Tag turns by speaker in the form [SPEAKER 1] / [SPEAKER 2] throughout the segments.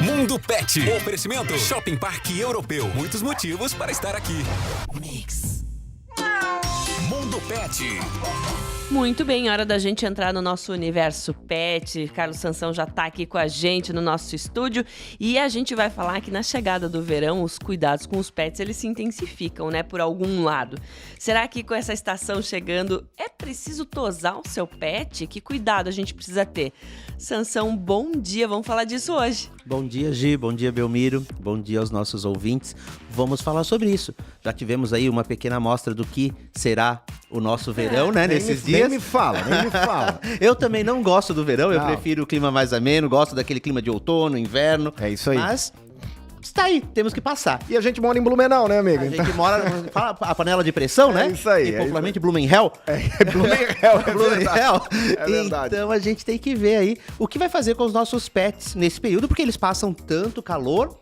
[SPEAKER 1] Mundo Pet. Oferecimento Shopping Parque Europeu. Muitos motivos para estar aqui. Mix. Mundo Pet.
[SPEAKER 2] Muito bem, hora da gente entrar no nosso universo pet. Carlos Sansão já tá aqui com a gente no nosso estúdio e a gente vai falar que na chegada do verão os cuidados com os pets eles se intensificam, né, por algum lado. Será que com essa estação chegando é preciso tosar o seu pet? Que cuidado a gente precisa ter? Sansão, bom dia, vamos falar disso hoje.
[SPEAKER 3] Bom dia, Gi, bom dia, Belmiro, bom dia aos nossos ouvintes. Vamos falar sobre isso. Já tivemos aí uma pequena amostra do que será o nosso verão, né, nesses dias.
[SPEAKER 4] Nem me fala.
[SPEAKER 3] Eu também não gosto do verão, eu prefiro o clima mais ameno, gosto daquele clima de outono, inverno.
[SPEAKER 4] É isso aí.
[SPEAKER 3] Mas está aí, temos que passar.
[SPEAKER 4] E a gente mora em Blumenau, né, amigo?
[SPEAKER 3] A gente mora, fala a panela de pressão, né?
[SPEAKER 4] É isso aí.
[SPEAKER 3] E popularmente Blumenhell.
[SPEAKER 4] Blumenau. É verdade.
[SPEAKER 3] Então a gente tem que ver aí o que vai fazer com os nossos pets nesse período, porque eles passam tanto calor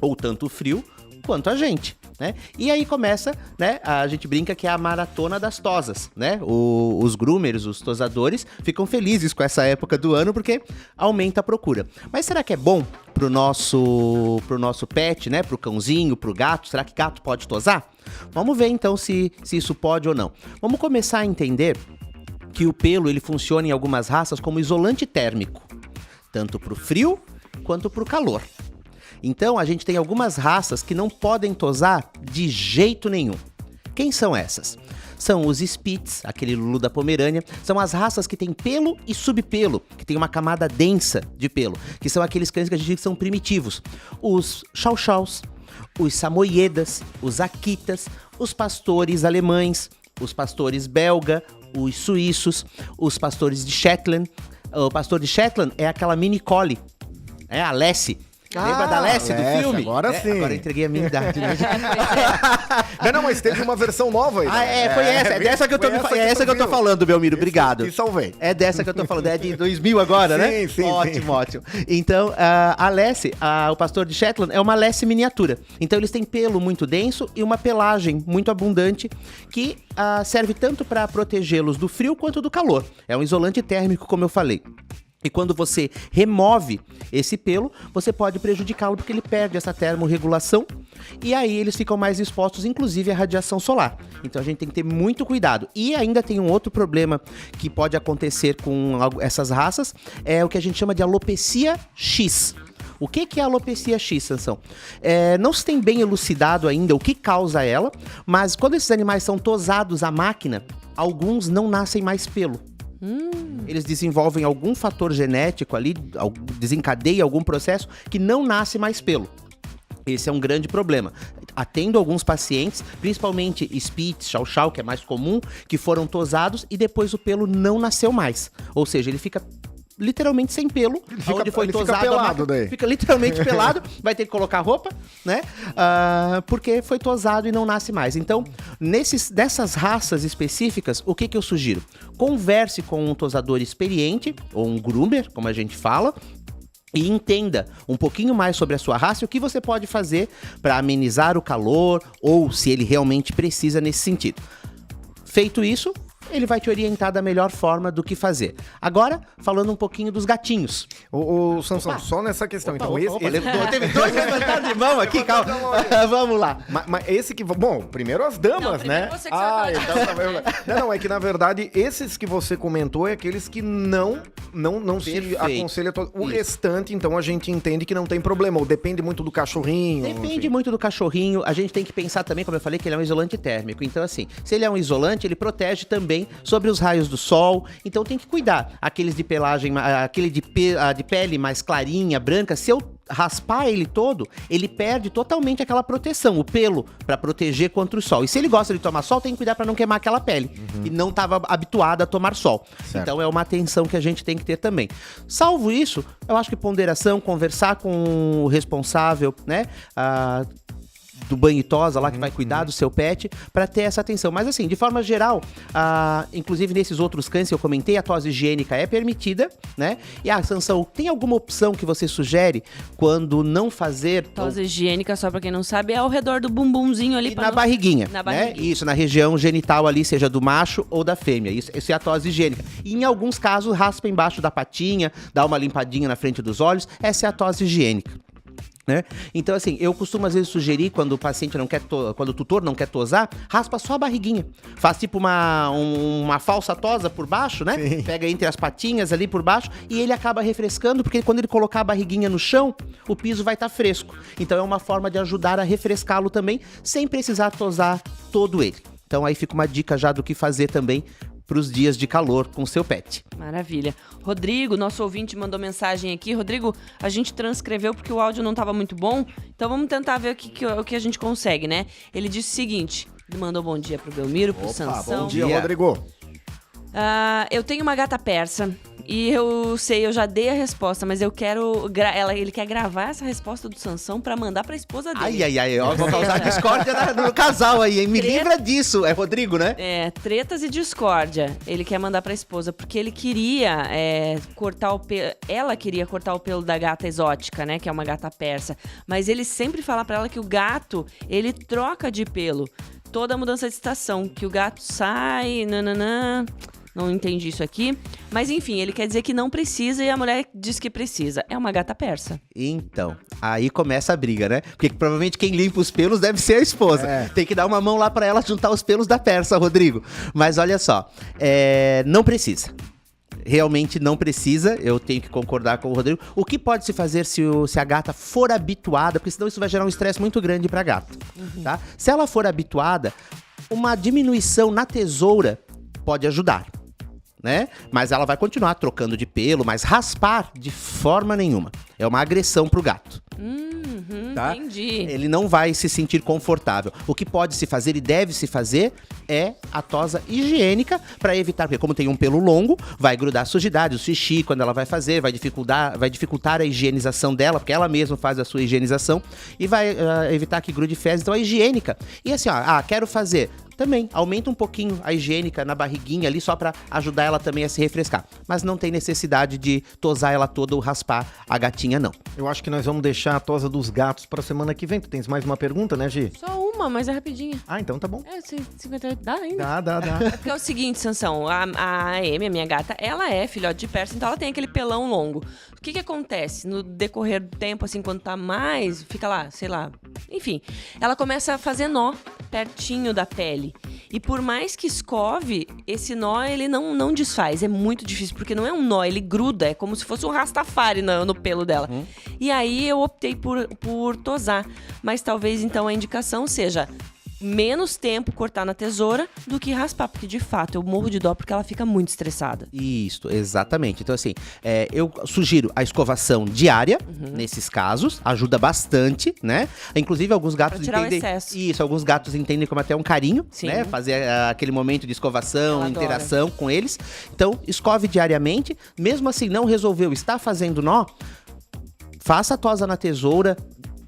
[SPEAKER 3] ou tanto frio quanto a gente, né? E aí começa, né? A gente brinca que é a maratona das tosas, né? Os groomers, os tosadores, ficam felizes com essa época do ano porque aumenta a procura. Mas será que é bom pro nosso pet, né? Pro cãozinho, pro gato? Será que gato pode tosar? Vamos ver então se isso pode ou não. Vamos começar a entender que o pelo ele funciona em algumas raças como isolante térmico, tanto pro frio quanto pro calor. Então, a gente tem algumas raças que não podem tosar de jeito nenhum. Quem são essas? São os Spitz, aquele Lulu da Pomerânia. São as raças que têm pelo e subpelo, que tem uma camada densa de pelo, que são aqueles cães que a gente diz que são primitivos. Os Chow-Chows, os Samoyedas, os Akitas, os pastores alemães, os pastores belga, os suíços, os pastores de Shetland. O pastor de Shetland é aquela mini collie, é a Lassie. Lembra da Lassie do filme?
[SPEAKER 4] Agora sim.
[SPEAKER 3] Agora eu entreguei a minha idade, né?
[SPEAKER 4] Não, mas teve uma versão nova aí.
[SPEAKER 3] Foi essa. É dessa que eu tô falando, Belmiro. Obrigado.
[SPEAKER 4] Te salvei.
[SPEAKER 3] É dessa que eu tô falando. É de 2000 agora, né?
[SPEAKER 4] Sim.
[SPEAKER 3] Ótimo. Então, a Lassie, o pastor de Shetland, é uma Lassie miniatura. Então, eles têm pelo muito denso e uma pelagem muito abundante que serve tanto para protegê-los do frio quanto do calor. É um isolante térmico, como eu falei. E quando você remove esse pelo, você pode prejudicá-lo porque ele perde essa termorregulação e aí eles ficam mais expostos, inclusive, à radiação solar. Então a gente tem que ter muito cuidado. E ainda tem um outro problema que pode acontecer com essas raças, é o que a gente chama de alopecia X. O que é a alopecia X, Sansão? Não se tem bem elucidado ainda o que causa ela, mas quando esses animais são tosados à máquina, alguns não nascem mais pelo. Eles desenvolvem algum fator genético ali, desencadeia algum processo que não nasce mais pelo. Esse é um grande problema. Atendo alguns pacientes, principalmente Spitz, Chow-Chow, que é mais comum, que foram tosados e depois o pelo não nasceu mais. Ou seja, ele fica literalmente sem pelo, onde foi tosado,
[SPEAKER 4] fica pelado daí.
[SPEAKER 3] Fica literalmente pelado, vai ter que colocar roupa, né? Porque foi tosado e não nasce mais. Então, dessas raças específicas, o que eu sugiro? Converse com um tosador experiente, ou um groomer, como a gente fala, e entenda um pouquinho mais sobre a sua raça e o que você pode fazer para amenizar o calor, ou se ele realmente precisa nesse sentido. Feito isso, ele vai te orientar da melhor forma do que fazer. Agora, falando um pouquinho dos gatinhos.
[SPEAKER 4] Ô, Sansão, só nessa questão.
[SPEAKER 3] Teve dois levantados de mão aqui, calma. Vamos lá.
[SPEAKER 4] Mas esse que... Bom, primeiro as damas, né?
[SPEAKER 2] Você que vai
[SPEAKER 4] Não, é que na verdade, esses que você comentou é aqueles que não se aconselha... O restante, então, a gente entende que não tem problema. Ou depende muito do cachorrinho.
[SPEAKER 3] Depende muito do cachorrinho. A gente tem que pensar também, como eu falei, que ele é um isolante térmico. Então, assim, se ele é um isolante, ele protege também sobre os raios do sol, então tem que cuidar. Aqueles de pelagem, aquele de pele mais clarinha, branca, se eu raspar ele todo, ele perde totalmente aquela proteção, o pelo, para proteger contra o sol. E se ele gosta de tomar sol, tem que cuidar para não queimar aquela pele, e não estava habituado a tomar sol. Certo. Então é uma atenção que a gente tem que ter também. Salvo isso, eu acho que ponderação, conversar com o responsável, né, do banho e tosa lá, que vai cuidar do seu pet, para ter essa atenção. Mas assim, de forma geral, inclusive nesses outros cães que eu comentei, a tosa higiênica é permitida, né? E Sansão, tem alguma opção que você sugere quando não fazer...
[SPEAKER 2] Tosa higiênica, só pra quem não sabe, é ao redor do bumbumzinho ali.
[SPEAKER 3] Na barriguinha,
[SPEAKER 2] na barriguinha.
[SPEAKER 3] Né? Isso, na região genital ali, seja do macho ou da fêmea. Isso é a tosa higiênica. E em alguns casos, raspa embaixo da patinha, dá uma limpadinha na frente dos olhos. Essa é a tosa higiênica. Né? Então, assim, eu costumo às vezes sugerir, quando o paciente não quer, quando o tutor não quer tosar, raspa só a barriguinha. Faz tipo uma falsa tosa por baixo, né?
[SPEAKER 4] Sim.
[SPEAKER 3] Pega entre as patinhas ali por baixo e ele acaba refrescando, porque quando ele colocar a barriguinha no chão, o piso vai estar fresco. Então é uma forma de ajudar a refrescá-lo também, sem precisar tosar todo ele. Então aí fica uma dica já do que fazer também para os dias de calor com o seu pet.
[SPEAKER 2] Maravilha. Rodrigo, nosso ouvinte, mandou mensagem aqui. Rodrigo, a gente transcreveu porque o áudio não estava muito bom, então vamos tentar ver o que a gente consegue, né? Ele disse o seguinte, ele mandou bom dia pro Belmiro, pro Sansão.
[SPEAKER 4] Bom dia, Rodrigo.
[SPEAKER 2] Eu tenho uma gata persa e eu já dei a resposta, mas eu quero... ele quer gravar essa resposta do Sansão pra mandar pra esposa dele.
[SPEAKER 3] Ai, ó, vou causar discórdia no casal aí, hein? Me livra disso. É Rodrigo, né?
[SPEAKER 2] Tretas e discórdia. Ele quer mandar pra esposa, porque ele queria cortar o pelo... Ela queria cortar o pelo da gata exótica, né? Que é uma gata persa. Mas ele sempre fala pra ela que o gato, ele troca de pelo. Toda mudança de estação, que o gato sai, nananã... Não entendi isso aqui. Mas enfim, ele quer dizer que não precisa e a mulher diz que precisa. É uma gata persa.
[SPEAKER 3] Então, aí começa a briga, né? Porque provavelmente quem limpa os pelos deve ser a esposa. Tem que dar uma mão lá pra ela juntar os pelos da persa, Rodrigo. Mas olha só, não precisa. Realmente não precisa, eu tenho que concordar com o Rodrigo. O que pode se fazer se a gata for habituada, porque senão isso vai gerar um estresse muito grande pra gata, tá? Se ela for habituada, uma diminuição na tesoura pode ajudar, né? Mas ela vai continuar trocando de pelo, mas raspar de forma nenhuma. É uma agressão pro gato. Tá?
[SPEAKER 2] Entendi.
[SPEAKER 3] Ele não vai se sentir confortável. O que pode se fazer e deve se fazer é a tosa higiênica para evitar, porque como tem um pelo longo, vai grudar sujidade, o xixi quando ela vai fazer, vai dificultar a higienização dela, porque ela mesma faz a sua higienização e vai evitar que grude fezes. Então a higiênica. E assim, quero fazer. Também aumenta um pouquinho a higiênica na barriguinha ali, só pra ajudar ela também a se refrescar. Mas não tem necessidade de tosar ela toda ou raspar a gatinha, não.
[SPEAKER 4] Eu acho que nós vamos deixar a tosa dos gatos pra semana que vem. Tu tens mais uma pergunta, né, Gi?
[SPEAKER 2] Só uma, mas é rapidinha.
[SPEAKER 4] Então tá bom.
[SPEAKER 2] 58 dá ainda.
[SPEAKER 4] Dá.
[SPEAKER 2] É porque é o seguinte, Sansão, a Amy, a minha gata, ela é filhote de persa, então ela tem aquele pelão longo. O que acontece? No decorrer do tempo, assim, quando tá mais, fica lá, sei lá, enfim, ela começa a fazer nó pertinho da pele. E por mais que escove, esse nó, ele não desfaz. É muito difícil, porque não é um nó, ele gruda. É como se fosse um rastafari no pelo dela. E aí eu optei por tosar. Mas talvez, então, a indicação seja menos tempo cortar na tesoura do que raspar. Porque, de fato, eu morro de dó porque ela fica muito estressada.
[SPEAKER 3] Isso, exatamente. Então, assim, eu sugiro a escovação diária, nesses casos, ajuda bastante, né? Inclusive, alguns gatos
[SPEAKER 2] pra tirar
[SPEAKER 3] entendem...
[SPEAKER 2] o excesso.
[SPEAKER 3] Isso, alguns gatos entendem como até um carinho,
[SPEAKER 2] Sim.
[SPEAKER 3] né? Fazer aquele momento de escovação,
[SPEAKER 2] Ela
[SPEAKER 3] interação com eles. Então, escove diariamente. Mesmo assim, não resolveu, está fazendo nó, faça a tosa na tesoura,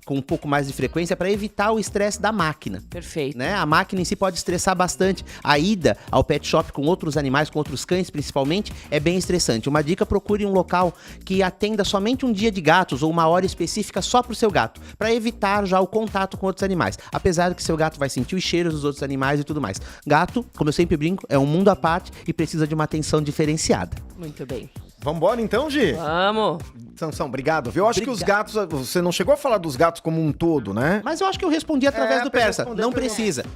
[SPEAKER 3] com um pouco mais de frequência para evitar o estresse da máquina.
[SPEAKER 2] Perfeito.
[SPEAKER 3] Né? A máquina em si pode estressar bastante. A ida ao pet shop com outros animais, com outros cães principalmente, é bem estressante. Uma dica, procure um local que atenda somente um dia de gatos ou uma hora específica só para o seu gato, para evitar já o contato com outros animais. Apesar de que seu gato vai sentir os cheiros dos outros animais e tudo mais. Gato, como eu sempre brinco, é um mundo à parte e precisa de uma atenção diferenciada.
[SPEAKER 2] Muito bem.
[SPEAKER 4] Vambora então, Gi?
[SPEAKER 2] Vamos.
[SPEAKER 4] Sansão, obrigado. Eu acho que os gatos, você não chegou a falar dos gatos como um todo, né?
[SPEAKER 3] Mas eu acho que eu respondi através do persa.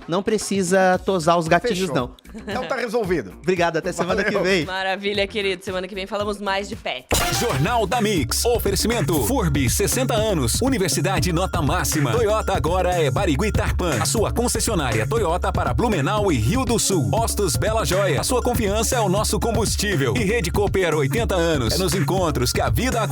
[SPEAKER 3] Não precisa tosar os gatinhos,
[SPEAKER 4] Fechou.
[SPEAKER 3] não.
[SPEAKER 4] Então tá resolvido.
[SPEAKER 3] Obrigado, até semana que vem.
[SPEAKER 2] Maravilha, querido. Semana que vem falamos mais de pet.
[SPEAKER 1] Jornal da Mix. Oferecimento. Furby, 60 anos. Universidade nota máxima. Toyota agora é Barigui Tarpan. A sua concessionária Toyota para Blumenau e Rio do Sul. Postos Bela Joia. A sua confiança é o nosso combustível. E Rede Cooper, 80 anos. É nos encontros que a vida